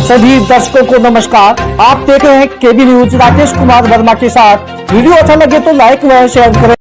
सभी दर्शकों को नमस्कार। आप देख रहे हैं केबी न्यूज राकेश कुमार वर्मा के साथ। वीडियो अच्छा लगे तो लाइक व शेयर करें।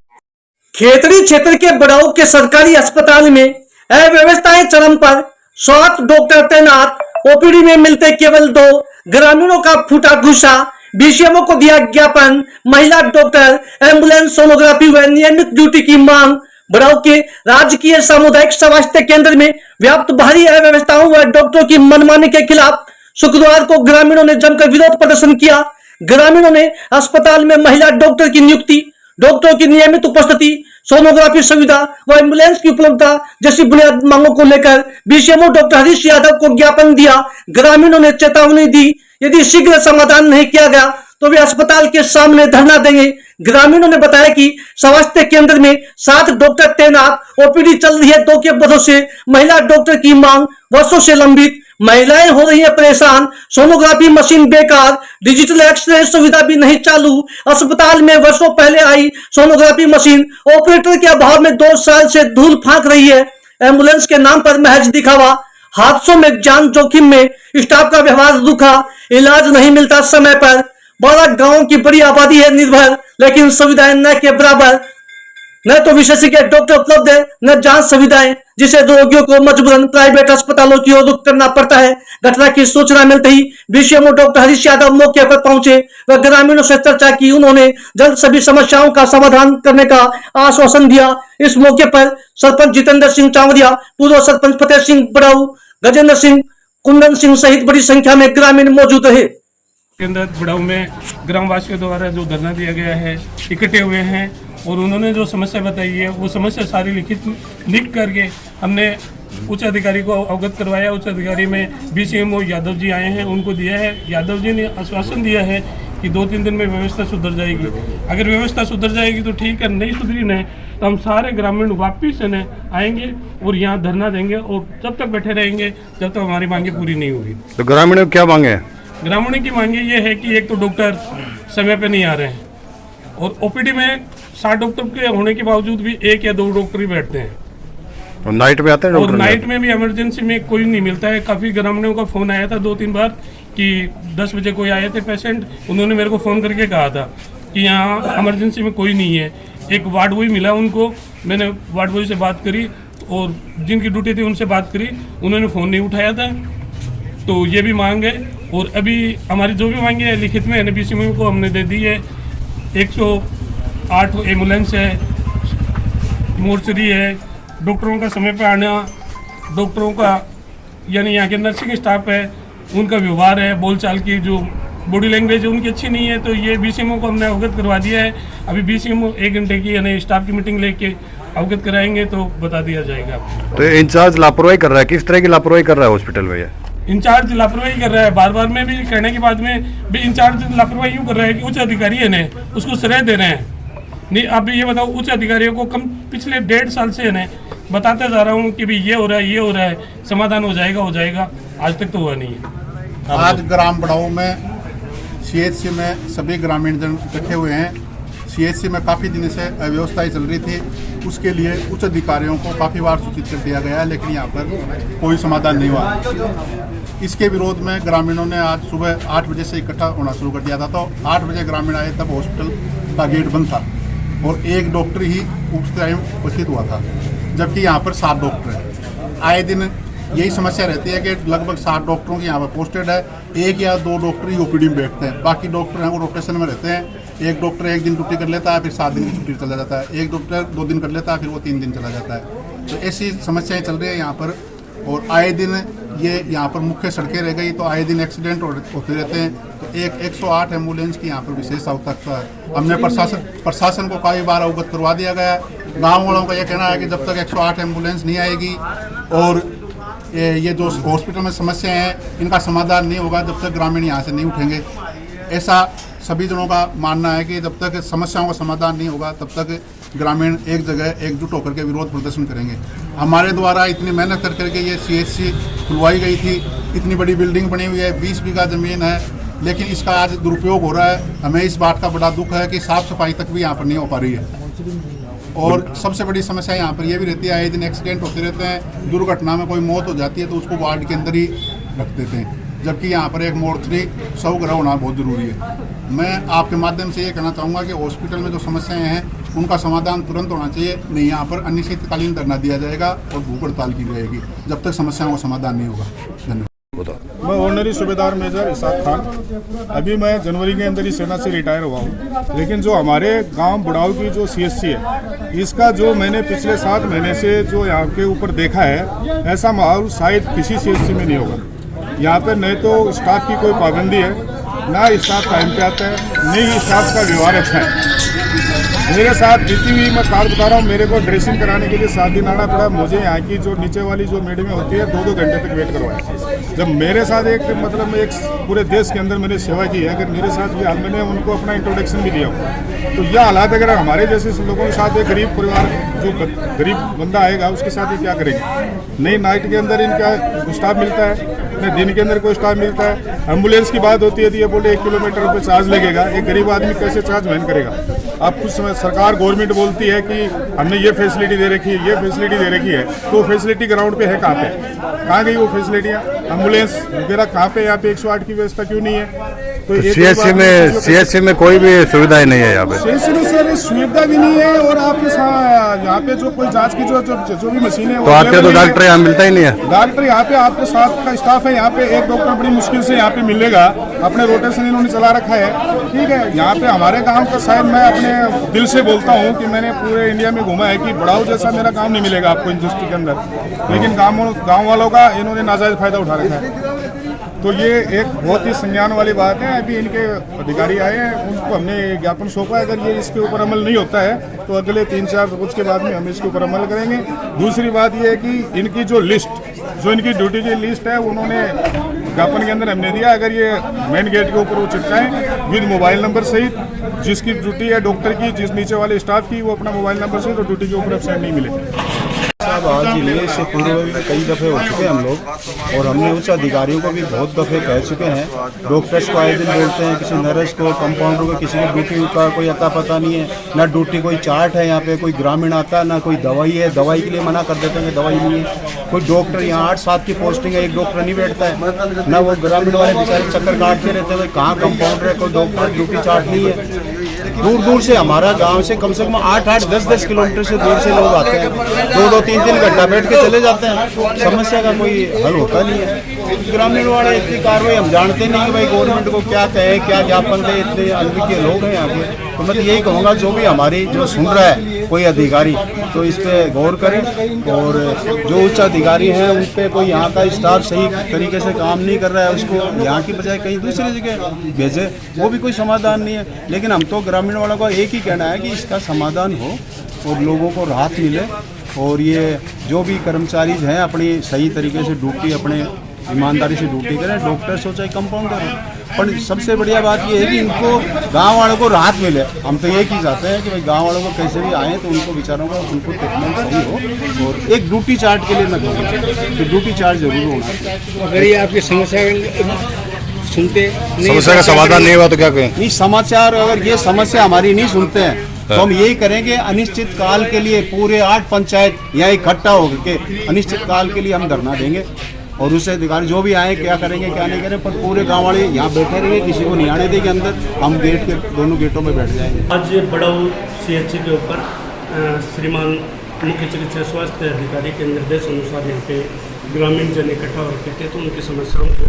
खेतड़ी क्षेत्र के बड़ाऊ के सरकारी अस्पताल में अव्यवस्थाएं चरम पर। 7 डॉक्टर तैनात, ओपीडी में मिलते केवल 2। ग्रामीणों का फूटा गुस्सा, बीसीएमओ को दिया ज्ञापन। महिला डॉक्टर, एम्बुलेंस, सोनोग्राफी व नियमित ड्यूटी की मांग। बड़ाऊ के राजकीय सामुदायिक स्वास्थ्य केंद्र में व्याप्त भारी अव्यवस्थाओं व डॉक्टरों की मनमानी के खिलाफ शुक्रवार को ग्रामीणों ने जमकर विरोध प्रदर्शन किया। ग्रामीणों ने अस्पताल में महिला डॉक्टर की नियुक्ति, डॉक्टरों की नियमित उपस्थिति, सोनोग्राफी सुविधा व एम्बुलेंस की उपलब्धता जैसी बुनियादी मांगों को लेकर बीसीएमओ डॉक्टर हरीश यादव को ज्ञापन दिया। ग्रामीणों ने चेतावनी दी, यदि शीघ्र समाधान नहीं किया गया तो वे अस्पताल के सामने धरना देंगे। ग्रामीणों ने बताया कि स्वास्थ्य केंद्र में 7 डॉक्टर तैनात, ओपीडी चल रही है 2 के पदों से। महिला डॉक्टर की मांग वर्षों से लंबित, महिलाएं हो रही हैं परेशान। सोनोग्राफी मशीन बेकार, डिजिटल एक्सरे सुविधा भी नहीं चालू। अस्पताल में वर्षों पहले आई सोनोग्राफी मशीन ऑपरेटर के अभाव में 2 साल से धूल फांक रही है। एम्बुलेंस के नाम पर महज दिखावा, हादसों में जान जोखिम में। स्टाफ का व्यवहार रूखा, इलाज नहीं मिलता समय पर। 12 गांवों की बड़ी आबादी है निर्भर, लेकिन सुविधाएं न के बराबर। न तो विशेषज्ञ डॉक्टर उपलब्ध है, न जांच सुविधाएं, जिसे रोगियों को मजबूरन प्राइवेट अस्पतालों की ओर रुख करना पड़ता है। घटना की सूचना मिलते ही बीसीएमओ डॉक्टर हरीश यादव मौके पर पहुंचे व ग्रामीणों से चर्चा की। उन्होंने जल्द सभी समस्याओं का समाधान करने का आश्वासन दिया। इस मौके पर सरपंच जितेंद्र सिंह चावरिया, पूर्व सरपंच फतेह सिंह बड़ाऊ, गजेंद्र सिंह, कुंदन सिंह सहित बड़ी संख्या में ग्रामीण मौजूद रहे। के अंदर बड़ाऊ में ग्रामवासियों द्वारा जो धरना दिया गया है, इकट्ठे हुए हैं और उन्होंने जो समस्या बताई है वो समस्या सारी लिख करके हमने उच्च अधिकारी को अवगत करवाया। उच्च अधिकारी में बीसीएमओ यादव जी आए हैं, उनको दिया है। यादव जी ने आश्वासन दिया है कि 2-3 दिन में व्यवस्था सुधर जाएगी। अगर व्यवस्था सुधर जाएगी तो ठीक है, नहीं सुधरी न तो हम सारे ग्रामीण वापिस न आएंगे और यहाँ धरना देंगे और तब तक बैठे रहेंगे जब तक हमारी मांगे पूरी नहीं होगी। तो ग्रामीणों क्या मांगे हैं? ग्रामीणों की मांगे ये है कि एक तो डॉक्टर समय पे नहीं आ रहे हैं और ओपीडी में 7 डॉक्टर के होने के बावजूद भी 1 या 2 डॉक्टर ही बैठते हैं और नाइट में आते हैं और नाइट में भी इमरजेंसी में कोई नहीं मिलता है। काफ़ी ग्रामीणों का फ़ोन आया था 2-3 बार कि 10 बजे कोई आए थे पेशेंट, उन्होंने मेरे को फ़ोन करके कहा था कि यहाँ इमरजेंसी में कोई नहीं है। एक वार्ड बॉय मिला उनको, मैंने वार्ड बॉय से बात करी और जिनकी ड्यूटी थी उनसे बात करी, उन्होंने फ़ोन नहीं उठाया था। तो ये भी मांग है और अभी हमारी जो भी मांगे है लिखित में एनबीसीएमओ को हमने दे दी है। 108 एम्बुलेंस है, मोर्चरी है, डॉक्टरों का समय पर आना, डॉक्टरों का यानी यहाँ के नर्सिंग स्टाफ है उनका व्यवहार है, बोलचाल की जो बॉडी लैंग्वेज है उनकी अच्छी नहीं है। तो ये बीसीएमओ को हमने अवगत करवा दिया है। अभी बीसीएमओ 1 घंटे की यानी स्टाफ की मीटिंग लेके अवगत कराएंगे तो बता दिया जाएगा। तो इंचार्ज लापरवाही कर रहा है, किस तरह की लापरवाही कर रहा है हॉस्पिटल में? ये इंचार्ज लापरवाही कर रहा है, बार बार में भी कहने के बाद में भी इंचार्ज लापरवाही यूँ कर रहा है कि उच्च अधिकारी है ना उसको श्रेय दे रहे हैं। नहीं, आप ये बताओ, उच्च अधिकारियों को कम पिछले 1.5 साल से है ना बताते जा रहा हूँ कि भाई ये हो रहा है, ये हो रहा है, समाधान हो जाएगा, आज तक तो हुआ नहीं है। आज ग्राम बड़ाऊ में सीएचसी में सभी ग्रामीण जन इकट्ठे हुए हैं। सीएचसी में काफ़ी दिन से अव्यवस्थाएं चल रही थी, उसके लिए उच्च अधिकारियों को काफ़ी बार सूचित कर दिया गया है, लेकिन यहाँ पर कोई समाधान नहीं हुआ। इसके विरोध में ग्रामीणों ने आज सुबह 8 बजे से इकट्ठा होना शुरू कर दिया था। तो 8 बजे ग्रामीण आए तब हॉस्पिटल का गेट बंद था और 1 डॉक्टर ही उस टाइम उपस्थित हुआ था, जबकि यहाँ पर 7 डॉक्टर हैं। आए दिन यही समस्या रहती है कि लगभग 7 डॉक्टरों की यहाँ पर पोस्टेड है, 1 या 2 डॉक्टर ही ओपीडी में बैठते हैं, बाकी डॉक्टर हैं वो रोटेशन में रहते हैं। एक डॉक्टर 1 दिन ड्यूटी कर लेता है, फिर 7 दिन की छुट्टी चला जाता है। एक डॉक्टर 2 दिन कर लेता है, फिर वो 3 दिन चला जाता है। तो ऐसी समस्याएं चल रही है यहाँ पर और आए दिन ये यहाँ पर मुख्य सड़कें रह गई तो आए दिन एक्सीडेंट होते रहते हैं। तो 108 एम्बुलेंस की यहाँ पर विशेष आवश्यकता है। हमने प्रशासन को कई बार अवगत करवा दिया गया है। गाँव वालों का यह कहना है कि जब तक 108 एम्बुलेंस नहीं आएगी और ये जो हॉस्पिटल में समस्याएं हैं इनका समाधान नहीं होगा, जब तक ग्रामीण यहाँ से नहीं उठेंगे। ऐसा सभी जनों का मानना है कि जब तक समस्याओं का समाधान नहीं होगा तब तक ग्रामीण एक जगह एकजुट होकर के विरोध प्रदर्शन करेंगे। हमारे द्वारा इतनी मेहनत कर करके ये सीएचसी खुलवाई गई थी, इतनी बड़ी बिल्डिंग बनी हुई है, 20 बीघा ज़मीन है, लेकिन इसका आज दुरुपयोग हो रहा है। हमें इस बात का बड़ा दुख है कि साफ़ सफाई तक भी यहाँ पर नहीं हो पा रही है। और सबसे बड़ी समस्या यहाँ पर यह भी रहती है, आए दिन एक्सीडेंट होते रहते हैं, दुर्घटना में कोई मौत हो जाती है तो उसको वार्ड के अंदर ही रख देते हैं। जबकि यहाँ पर एक मोर्चरी 100 ग्रह होना बहुत ज़रूरी है। मैं आपके माध्यम से ये कहना चाहूँगा कि हॉस्पिटल में जो समस्याएं हैं उनका समाधान तुरंत होना चाहिए, नहीं यहाँ पर अनिश्चितकालीन धरना दिया जाएगा और भूख हड़ताल की जाएगी जब तक समस्याओं का समाधान नहीं होगा। धन्यवाद। मैं ऑर्डिनरी सूबेदार मेजर इसाक खान। अभी मैं जनवरी के अंदर ही सेना से रिटायर हुआ हूँ, लेकिन जो हमारे गांव बुढ़ाऊ की जो CHC है, इसका जो मैंने पिछले 7 महीने से जो यहाँ के ऊपर देखा है, ऐसा माहौल शायद किसी CHC में नहीं होगा। यहाँ पर नहीं तो स्टाफ की कोई पाबंदी है, ना स्टाफ टाइम पे आता है, नहीं ही स्टाफ का व्यवहार अच्छा है। मेरे साथ बीती हुई मैं कार बता रहा हूँ, मेरे को ड्रेसिंग कराने के लिए 7 दिन आना पड़ा। मुझे यहाँ की जो नीचे वाली जो मेडमें होती है 2-2 घंटे तक वेट करवाया। जब मेरे साथ एक पूरे देश के अंदर मैंने सेवा की है, अगर मेरे साथ ये हाल, मैंने उनको अपना इंट्रोडक्शन भी दिया तो यह हालात अगर हमारे जैसे लोगों के साथ एक गरीब परिवार जो गरीब बंदा आएगा उसके साथ ही क्या करेंगे। नहीं नाइट के अंदर इनका स्टाफ मिलता है, न दिन के अंदर कोई स्टाफ मिलता है। एम्बुलेंस की बात होती है तो ये बोले 1 किलोमीटर पे चार्ज लगेगा। एक गरीब आदमी कैसे चार्ज वहन करेगा। आप कुछ समय सरकार गवर्नमेंट बोलती है कि हमने ये फैसिलिटी दे रखी है, ये फैसिलिटी दे रखी है, तो फैसिलिटी ग्राउंड पे है कहाँ पे, कहाँ गई वो फैसिलिटियाँ? एम्बुलेंस वगैरह कहाँ पे? यहाँ पे 108 की व्यवस्था क्यों नहीं है? तो CHC में कोई भी सुविधाएं नहीं है यहाँ पे। CHC में सर सुविधा भी नहीं है और आपके यहाँ पे जो कोई जांच की जो भी मशीन है, तो आपके तो डॉक्टर यहाँ मिलता ही नहीं है। डॉक्टर यहाँ पे आपके साथ का स्टाफ है, यहाँ पे एक डॉक्टर बड़ी मुश्किल से यहाँ पे मिलेगा। अपने रोटेशन इन्होंने चला रखा है, ठीक है। यहाँ पे हमारे गाँव का शायद मैं अपने दिल से बोलता हूँ कि मैंने पूरे इंडिया में घूमा है कि बुढ़ाऊ जैसा मेरा काम नहीं मिलेगा आपको इंडस्ट्री के अंदर, लेकिन गाँव वालों का इन्होंने नाजायज फायदा उठा रखा है। तो ये एक बहुत ही संज्ञान वाली बात है। अभी इनके अधिकारी आए हैं, उनको हमने ज्ञापन सौंपा है। अगर ये इसके ऊपर अमल नहीं होता है तो अगले 3-4 रोज के बाद में हम इसके ऊपर अमल करेंगे। दूसरी बात ये है कि इनकी जो इनकी ड्यूटी की लिस्ट है उन्होंने ज्ञापन के अंदर हमने दिया। अगर ये मेन गेट के ऊपर वो चिपकाएं विद मोबाइल नंबर सहित, जिसकी ड्यूटी है डॉक्टर की, जिस नीचे वाले स्टाफ की, वो अपना मोबाइल नंबर सहित और ड्यूटी के ऊपर एब्सेंट नहीं मिले। साहब आज जिले से पूर्व भी कई दफ़े हो चुके हैं हम लोग, और हमने उच्च अधिकारियों को भी बहुत दफ़े कह चुके हैं। डॉक्टर्स को आए दिन बोलते हैं, किसी नर्स को, कंपाउंडर को, किसी को ड्यूटी का कोई अता पता नहीं है, ना ड्यूटी कोई चार्ट है। यहाँ पे कोई ग्रामीण आता है, ना कोई दवाई है, दवाई के लिए मना कर देते हैं कि दवाई नहीं है। कोई डॉक्टर यहाँ 8-7 की पोस्टिंग है, एक डॉक्टर नहीं बैठता है, ना वो ग्रामीण वाले बेचारे चक्कर काटते रहते हैं, कहाँ कंपाउंडर है, कोई डॉक्टर ड्यूटी चार्ट नहीं है। दूर दूर से हमारा गांव से कम 8-8, 10-10 किलोमीटर से दूर से लोग आते हैं, 2-2, 3-3 घंटा बैठ के चले जाते हैं। समस्या का कोई हल होता नहीं है। ग्रामीण वाले इतनी कार्रवाई हम जानते नहीं कि भाई गवर्नमेंट को क्या कहें, क्या ज्ञापन दें। इतने अनभिज्ञ लोग हैं यहाँ के। तो मैं तो यही कहूँगा जो भी हमारी जो सुन रहा है कोई अधिकारी, तो इस पर गौर करें, और जो उच्च अधिकारी हैं उन पर कोई यहाँ का स्टाफ सही तरीके से काम नहीं कर रहा है, उसको यहाँ की बजाय कहीं दूसरी जगह भेजे, वो भी कोई समाधान नहीं है। लेकिन हम तो ग्रामीण वालों का एक ही कहना है कि इसका समाधान हो और लोगों को राहत मिले, और ये जो भी कर्मचारी हैं अपनी सही तरीके से ड्यूटी, अपने ईमानदारी से ड्यूटी करें, डॉक्टर्स हो चाहे कंपाउंडर हो। पर सबसे बढ़िया बात ये है कि इनको गांव वालों को राहत मिले। हम तो एक ही चाहते हैं कि भाई गांव वालों को कैसे भी आए तो उनको बेचारों को उनको ट्रीटमेंट सही हो। और एक ड्यूटी चार्ट के लिए मैं कहूँगा कि ड्यूटी चार्ट जरूर होगा। अगर ये आपकी समस्या सुनते समस्या का समाधान नहीं हुआ तो क्या कहें? नहीं, समाचार अगर ये समस्या हमारी नहीं सुनते हैं तो हम यही करेंगे, अनिश्चित काल के लिए पूरे 8 पंचायत यहाँ इकट्ठा होकर के अनिश्चित काल के लिए हम धरना देंगे, और उससे अधिकारी जो भी आए क्या करेंगे क्या नहीं करें, पर पूरे गांव वाले यहाँ बैठे रहेंगे, किसी को नहीं आने देंगे अंदर। हम गेट के दोनों गेटों में बैठ जाएंगे। आज बड़ाऊ CHC के ऊपर श्रीमान मुख्य चिकित्सा स्वास्थ्य अधिकारी के निर्देश अनुसार यहाँ पे ग्रामीण जन इकट्ठा होते थे, तो उनकी समस्याओं को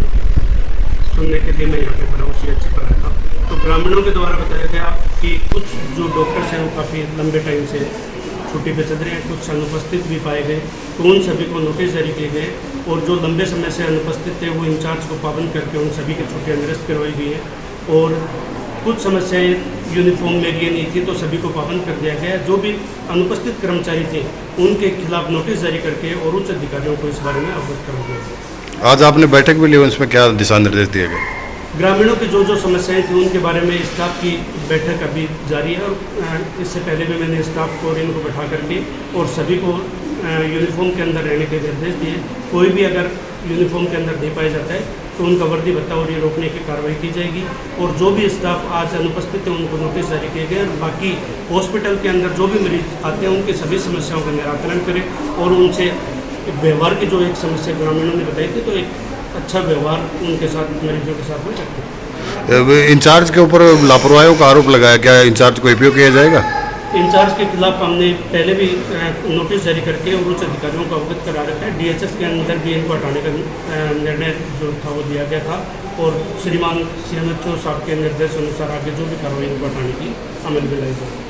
सुनने के लिए मैं यहाँ पे बड़ाऊ CHC पर आया था। तो ग्रामीणों के द्वारा बताया गया कि कुछ जो डॉक्टर्स हैं वो काफ़ी लंबे टाइम से छुट्टी पे चल रहे हैं, कुछ अनुपस्थित भी पाए गए, तो उन सभी को नोटिस जारी किए गए, और जो लंबे समय से अनुपस्थित थे वो इंचार्ज को पाबंद करके उन सभी की छुट्टियाँ निरस्त करवाई गई हैं। और कुछ समस्याएं यूनिफॉर्म में ये नहीं थी तो सभी को पाबंद कर दिया गया। जो भी अनुपस्थित कर्मचारी थे उनके खिलाफ नोटिस जारी करके और उच्च अधिकारियों को इस बारे में अवगत कर दिया। आज आपने बैठक भी ली, उसमें क्या दिशा निर्देश दिए गए? ग्रामीणों की जो समस्याएं थी उनके बारे में स्टाफ की बैठक अभी जारी है, और इससे पहले भी मैंने स्टाफ को इनको बैठा करके और सभी को यूनिफॉर्म के अंदर रहने के निर्देश दिए। कोई भी अगर यूनिफॉर्म के अंदर नहीं पाया जाता है तो उनका वर्दी भत्ता और ये रोकने की कार्रवाई की जाएगी, और जो भी स्टाफ आज अनुपस्थित है उनको नोटिस जारी किए गए। और बाकी हॉस्पिटल के अंदर जो भी मरीज आते हैं उनकी सभी समस्याओं का निराकरण करें, और उनसे व्यवहार की जो एक समस्या ग्रामीणों ने बताई थी तो एक अच्छा व्यवहार उनके साथ, मरीजों के साथ में करते हैं। इंचार्ज के ऊपर लापरवाहियों का आरोप लगाया, क्या इंचार्ज को उपयोग किया जाएगा? इंचार्ज के खिलाफ हमने पहले भी नोटिस जारी करके और उच्च अधिकारियों को अवगत करा रखा है। DHS के अंदर भी इनको हटाने का निर्णय जो था वो दिया गया था और श्रीमान CMHO साहब के निर्देश अनुसार आगे जो भी कार्रवाई इनको हटाने की अमल में लाई जाए।